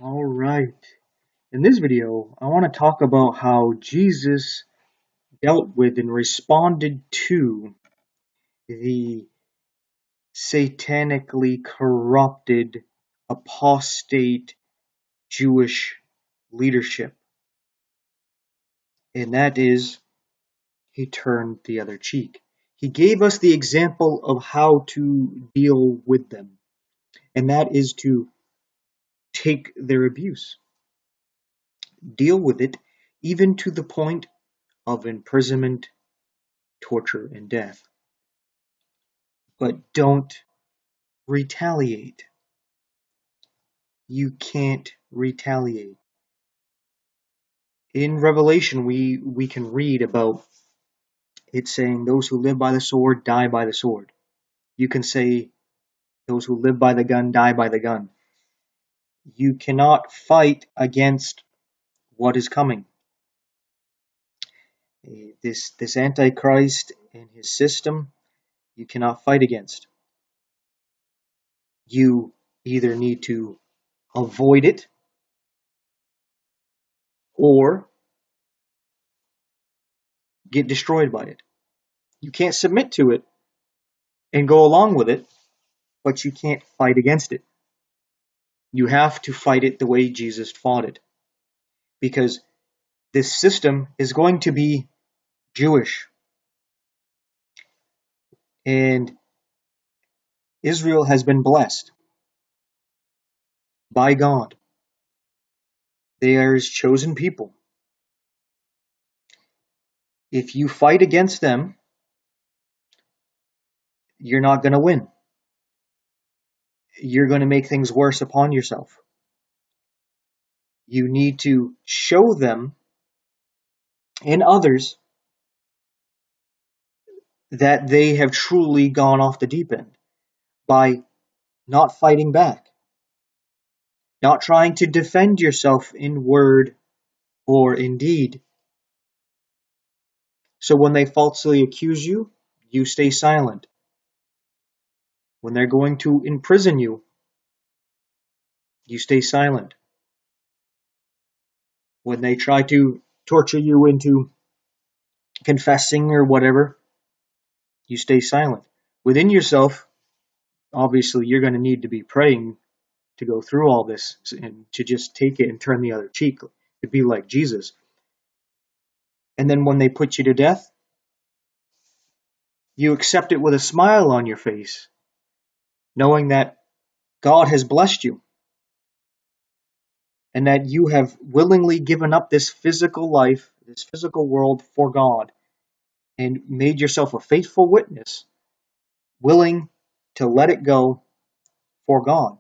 All right. In this video, I want to talk about how Jesus dealt with and responded to the satanically corrupted, apostate Jewish leadership. And that is, he turned the other cheek. He gave us the example of how to deal with them, and that is to take their abuse, deal with it, even to the point of imprisonment, torture, and death. But don't retaliate. You can't retaliate. In Revelation, we can read about it saying, those who live by the sword die by the sword. You can say, those who live by the gun die by the gun. You cannot fight against what is coming. This Antichrist and his system, you cannot fight against. You either need to avoid it or get destroyed by it. You can't submit to it and go along with it, but you can't fight against it. You have to fight it the way Jesus fought it. Because this system is going to be Jewish. And Israel has been blessed by God. They are his chosen people. If you fight against them, you're not going to win. You're going to make things worse upon yourself. You need to show them and others that they have truly gone off the deep end by not fighting back, not trying to defend yourself in word or in deed. So when they falsely accuse you, you stay silent. When they're going to imprison you, you stay silent. When they try to torture you into confessing or whatever, you stay silent. Within yourself, obviously, you're going to need to be praying to go through all this and to just take it and turn the other cheek, to be like Jesus. And then when they put you to death, you accept it with a smile on your face, knowing that God has blessed you and that you have willingly given up this physical life, this physical world for God, and made yourself a faithful witness, willing to let it go for God,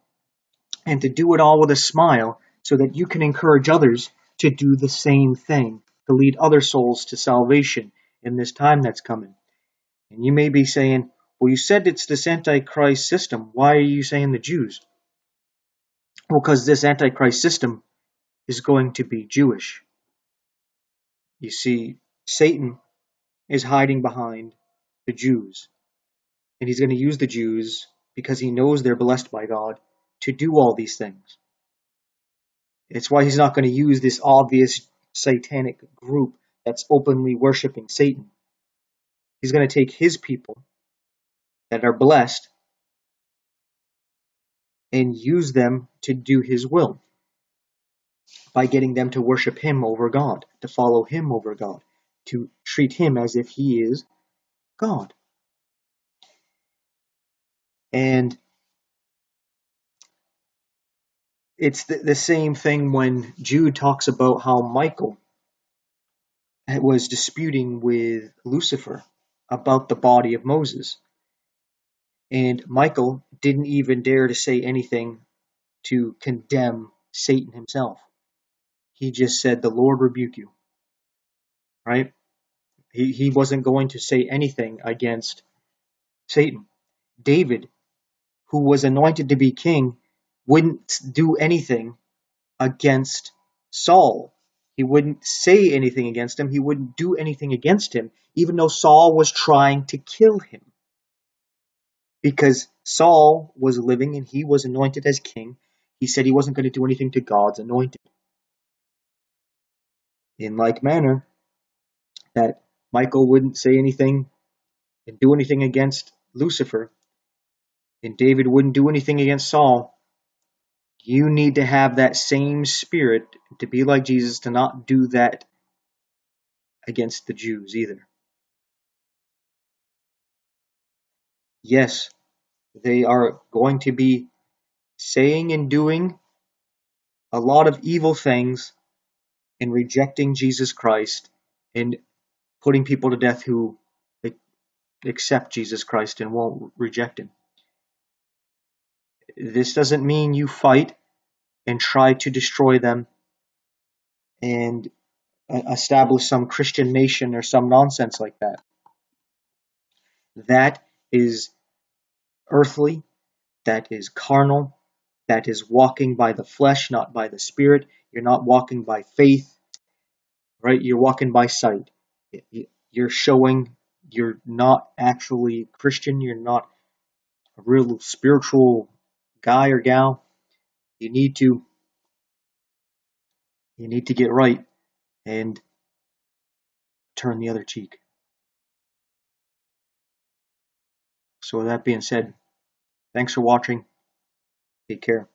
and to do it all with a smile so that you can encourage others to do the same thing, to lead other souls to salvation in this time that's coming. And you may be saying, well, you said it's this Antichrist system. Why are you saying the Jews? Well, because this Antichrist system is going to be Jewish. You see, Satan is hiding behind the Jews. And he's going to use the Jews because he knows they're blessed by God to do all these things. It's why he's not going to use this obvious satanic group that's openly worshiping Satan. He's going to take his people that are blessed and use them to do his will by getting them to worship him over God, to follow him over God, to treat him as if he is God. And it's the same thing when Jude talks about how Michael was disputing with Lucifer about the body of Moses. And Michael didn't even dare to say anything to condemn Satan himself. He just said, the Lord rebuke you. Right? He wasn't going to say anything against Satan. David, who was anointed to be king, wouldn't do anything against Saul. He wouldn't say anything against him. He wouldn't do anything against him, even though Saul was trying to kill him. Because Saul was living and he was anointed as king. he said he wasn't going to do anything to God's anointed. In like manner, that Michael wouldn't say anything and do anything against Lucifer, and David wouldn't do anything against Saul, you need to have that same spirit to be like Jesus, to not do that against the Jews either. Yes, they are going to be saying and doing a lot of evil things and rejecting Jesus Christ and putting people to death who accept Jesus Christ and won't reject him. This doesn't mean you fight and try to destroy them and establish some Christian nation or some nonsense like that. That is earthly, that is carnal, that is walking by the flesh, not by the Spirit. You're not walking by faith, right? You're walking by sight. You're showing you're not actually Christian. You're not a real spiritual guy or gal. You need to get right and turn the other cheek. So with that being said, thanks for watching. Take care.